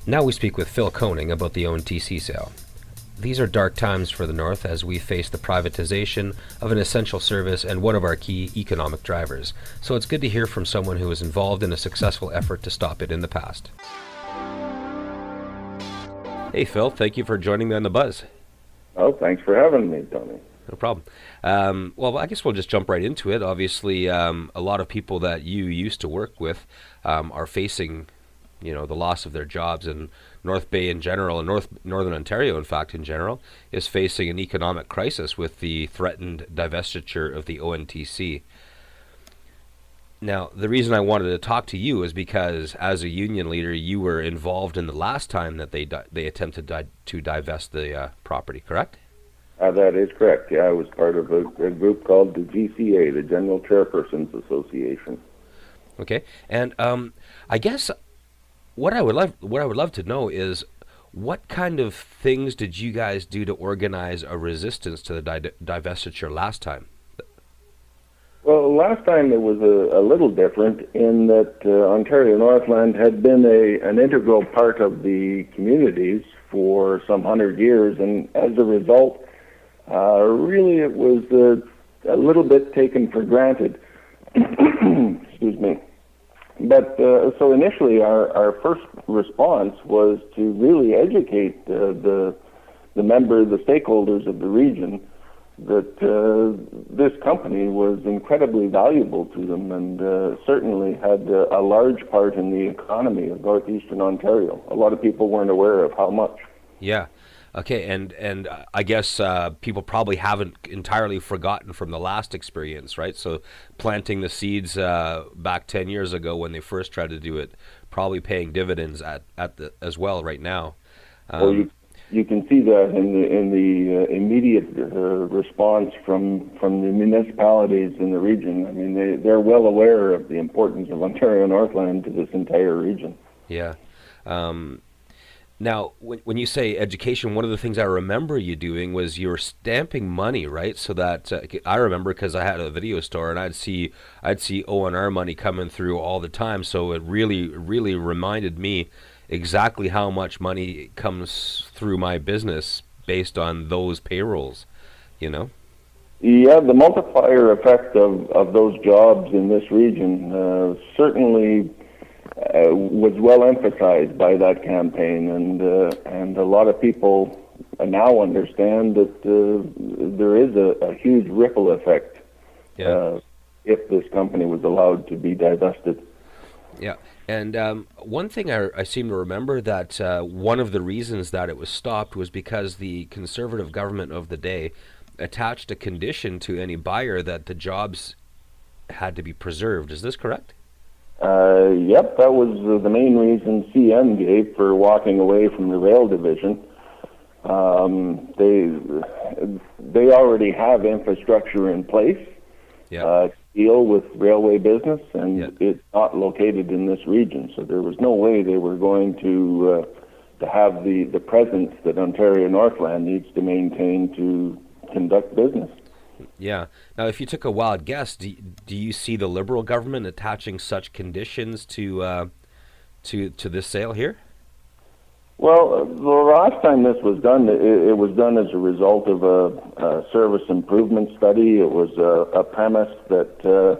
Now we speak with Phil Koning about the ONTC sale. These are dark times for the North as we face the privatization of an essential service and one of our key economic drivers. So it's good to hear from someone who was involved in a successful effort to stop it in the past. Hey Phil, thank you for joining me on The Buzz. Oh, thanks for having me, Tony. No problem. Well, I guess we'll just jump right into it. Obviously, a lot of people that you used to work with are facing the loss of their jobs, and North Bay in general, and Northern Ontario, in fact, in general, is facing an economic crisis with the threatened divestiture of the ONTC. Now, the reason I wanted to talk to you is because, as a union leader, you were involved in the last time that they attempted to divest the property, correct? That is correct. Yeah, I was part of a group called the GCA, the General Chairpersons Association. Okay, and I guess what I would love to know is what kind of things did you guys do to organize a resistance to the divestiture last time? Well, last time it was a little different in that Ontario Northland had been an integral part of the communities for some 100 years, and as a result, really it was a little bit taken for granted. Excuse me. But so initially, our first response was to really educate the stakeholders of the region, that this company was incredibly valuable to them and certainly had a large part in the economy of northeastern Ontario. A lot of people weren't aware of how much. Yeah. Okay, and I guess people probably haven't entirely forgotten from the last experience, right? So planting the seeds back 10 years ago when they first tried to do it, probably paying dividends as well right now. Well, you can see that in the immediate response from the municipalities in the region. I mean, they're well aware of the importance of Ontario Northland to this entire region. Yeah. Now, when you say education, one of the things I remember you doing was you were stamping money, right? So that I remember because I had a video store and I'd see O&R money coming through all the time. So it really reminded me exactly how much money comes through my business based on those payrolls, Yeah, the multiplier effect of those jobs in this region certainly was well emphasized by that campaign, and a lot of people now understand that there is a huge ripple effect if this company was allowed to be divested. Yeah, and one thing I seem to remember that one of the reasons that it was stopped was because the Conservative government of the day attached a condition to any buyer that the jobs had to be preserved. Is this correct? Yep, that was the main reason CN gave for walking away from the rail division. They already have infrastructure in place to deal with railway business, and it's not located in this region, so there was no way they were going to have the presence that Ontario Northland needs to maintain to conduct business. Yeah. Now, if you took a wild guess, do you see the Liberal government attaching such conditions to this sale here? Well, the last time this was done, it was done as a result of a service improvement study. It was a premise that the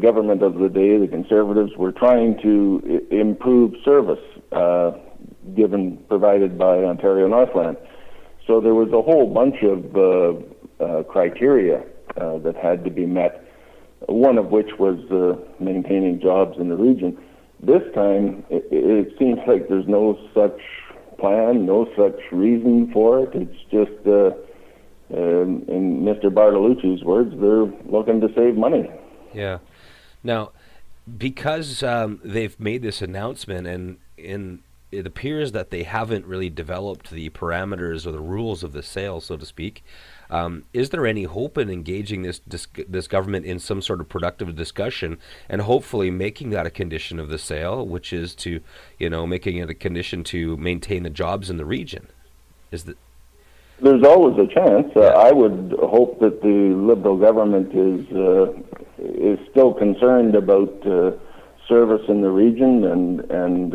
government of the day, the Conservatives, were trying to improve service provided by Ontario Northland. So there was a whole bunch of criteria that had to be met, one of which was maintaining jobs in the region. This time, it seems like there's no such plan, no such reason for it. It's just, in Mr. Bartolucci's words, they're looking to save money. Yeah. Now, because they've made this announcement, and it appears that they haven't really developed the parameters or the rules of the sale, so to speak. Is there any hope in engaging this government in some sort of productive discussion and hopefully making that a condition of the sale, which is to, making it a condition to maintain the jobs in the region? There's always a chance. I would hope that the Liberal government is still concerned about service in the region and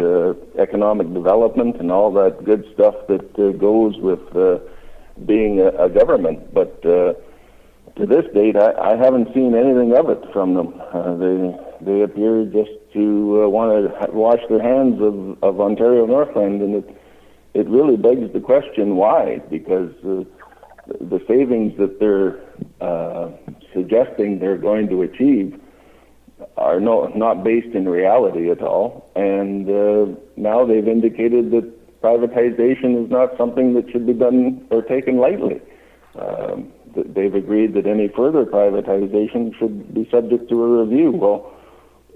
economic development and all that good stuff that goes with being a government. But to this date, I haven't seen anything of it from them. They appear just to want to wash their hands of Ontario Northland, and it really begs the question why, because the savings that they're suggesting they're going to achieve are not based in reality at all. And now they've indicated that privatization is not something that should be done or taken lightly. They've agreed that any further privatization should be subject to a review. Well,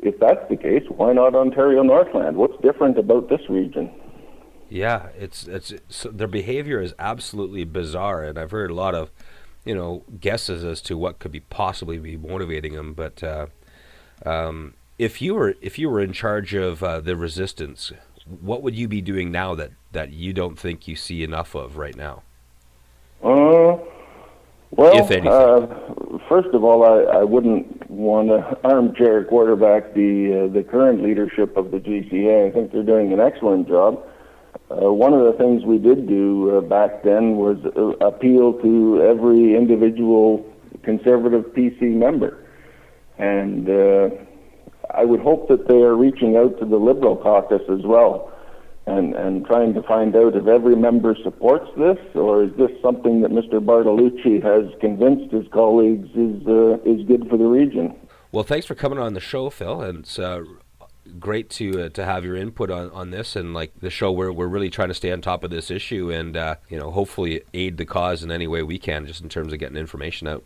if that's the case, why not Ontario Northland? What's different about this region? Yeah, so their behavior is absolutely bizarre, and I've heard a lot of, guesses as to what could possibly be motivating them. But if you were in charge of the resistance, what would you be doing now that you don't think you see enough of right now? Well, if anything. First of all, I wouldn't want to armchair quarterback the current leadership of the GCA. I think they're doing an excellent job. One of the things we did do back then was appeal to every individual Conservative PC member. And I would hope that they are reaching out to the Liberal caucus as well and trying to find out if every member supports this, or is this something that Mr. Bartolucci has convinced his colleagues is good for the region. Well, thanks for coming on the show, Phil, and it's great to have your input on this, and like the show we're really trying to stay on top of this issue and hopefully aid the cause in any way we can, just in terms of getting information out.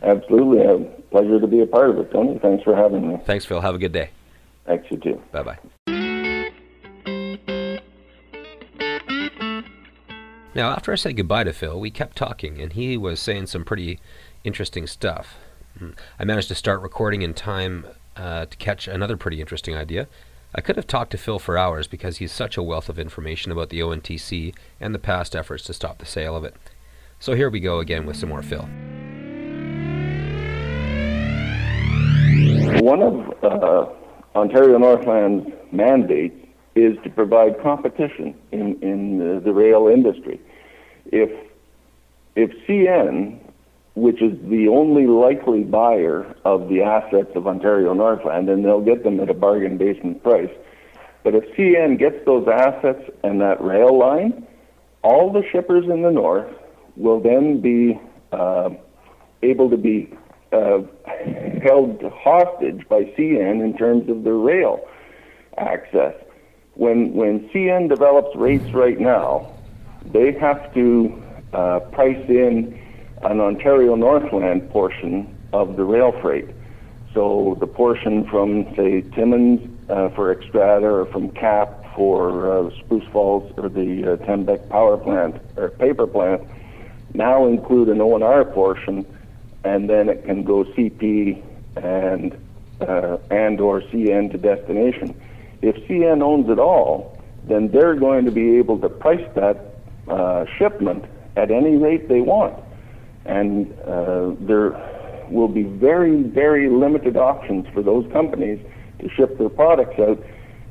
Absolutely. A pleasure to be a part of it, Tony. Thanks for having me. Thanks, Phil. Have a good day. Thanks, you too. Bye-bye. Now, after I said goodbye to Phil, we kept talking, and he was saying some pretty interesting stuff. I managed to start recording in time to catch another pretty interesting idea. I could have talked to Phil for hours because he's such a wealth of information about the ONTC and the past efforts to stop the sale of it. So here we go again with some more Phil. One of Ontario Northland's mandates is to provide competition in the rail industry. If CN, which is the only likely buyer of the assets of Ontario Northland, and they'll get them at a bargain basement price, but if CN gets those assets and that rail line, all the shippers in the north will then be able to be held hostage by CN in terms of the rail access. When CN develops rates right now, they have to price in an Ontario Northland portion of the rail freight. So the portion from, say, Timmins for Extrata, or from Cap for Spruce Falls, or the Tembec power plant or paper plant, now include an O&R portion, and then it can go CP and or CN to destination. If CN owns it all, then they're going to be able to price that shipment at any rate they want. And there will be very, very limited options for those companies to ship their products out.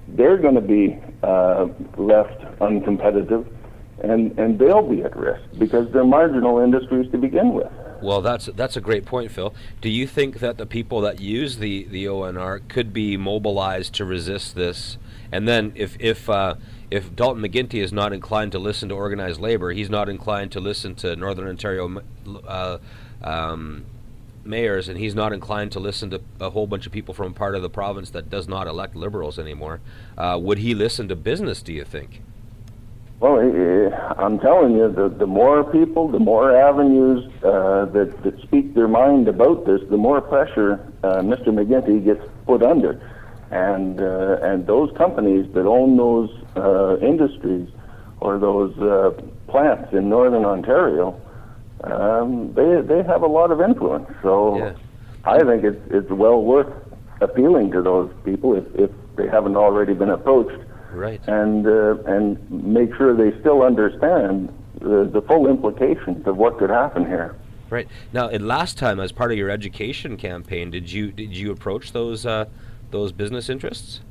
They're going to be left uncompetitive, and they'll be at risk because they're marginal industries to begin with. Well, that's a great point, Phil. Do you think that the people that use the ONR could be mobilized to resist this? And then if Dalton McGuinty is not inclined to listen to organized labor, he's not inclined to listen to Northern Ontario mayors, and he's not inclined to listen to a whole bunch of people from part of the province that does not elect Liberals anymore, would he listen to business, do you think? Well, I'm telling you, the more people, the more avenues that speak their mind about this, the more pressure Mr. McGuinty gets put under. And those companies that own those industries or those plants in Northern Ontario, they have a lot of influence. So yeah. I think it's well worth appealing to those people if they haven't already been approached. Right. And make sure they still understand the full implications of what could happen here. Right. Now, last time, as part of your education campaign, did you approach those those business interests?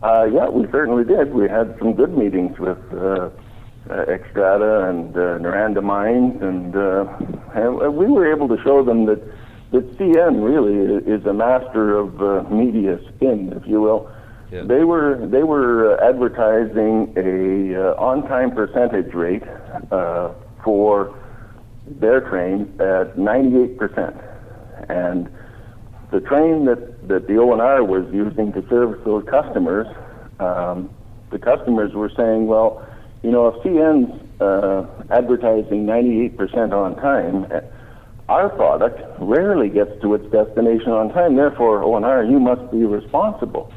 Yeah, we certainly did. We had some good meetings with Xstrata and Noranda Mines, and we were able to show them that CN really is a master of media spin, if you will. Yeah. They were advertising a on-time percentage rate for their trains at 98%, and the train that the ONR was using to service those customers, the customers were saying, well, you know, if CN's advertising 98% on time, our product rarely gets to its destination on time. Therefore, ONR, you must be responsible.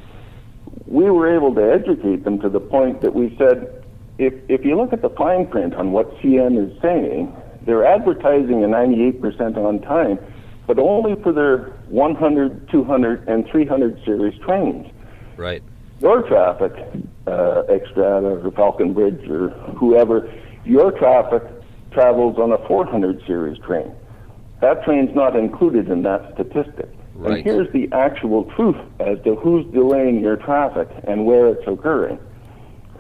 We were able to educate them to the point that we said, if you look at the fine print on what CN is saying, they're advertising a 98% on time, but only for their 100, 200, and 300 series trains. Right. Your traffic, Xstrata or Falcon Bridge or whoever, your traffic travels on a 400 series train. That train's not included in that statistic. Right. And here's the actual truth as to who's delaying your traffic and where it's occurring.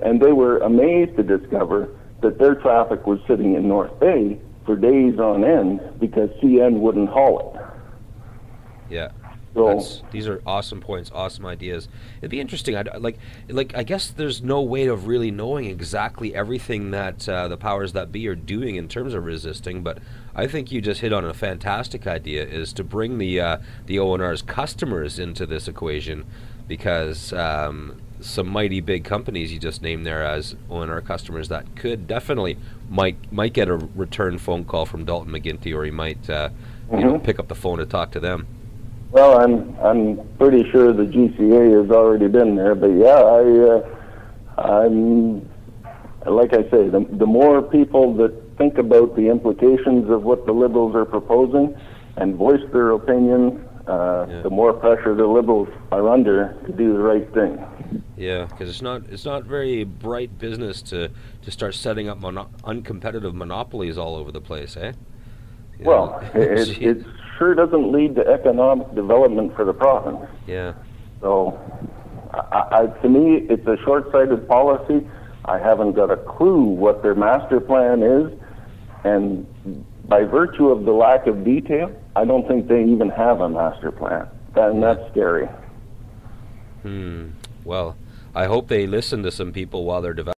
And they were amazed to discover that their traffic was sitting in North Bay for days on end because CN wouldn't haul it. Yeah. So, These are awesome points, awesome ideas. It'd be interesting. I guess there's no way of really knowing exactly everything that the powers that be are doing in terms of resisting. But I think you just hit on a fantastic idea: is to bring the ONR's customers into this equation, because some mighty big companies you just named there as ONR customers that could definitely might get a return phone call from Dalton McGuinty, or he might pick up the phone to talk to them. well, I'm pretty sure the GCA has already been there, but yeah, I'm like I say, the more people that think about the implications of what the Liberals are proposing and voice their opinion, the more pressure the Liberals are under to do the right thing. Yeah, because it's not very bright business to start setting up uncompetitive monopolies all over the place, eh? Well, it sure doesn't lead to economic development for the province. Yeah. So, to me, it's a short-sighted policy. I haven't got a clue what their master plan is, and by virtue of the lack of detail, I don't think they even have a master plan, and that's scary. Well, I hope they listen to some people while they're developing.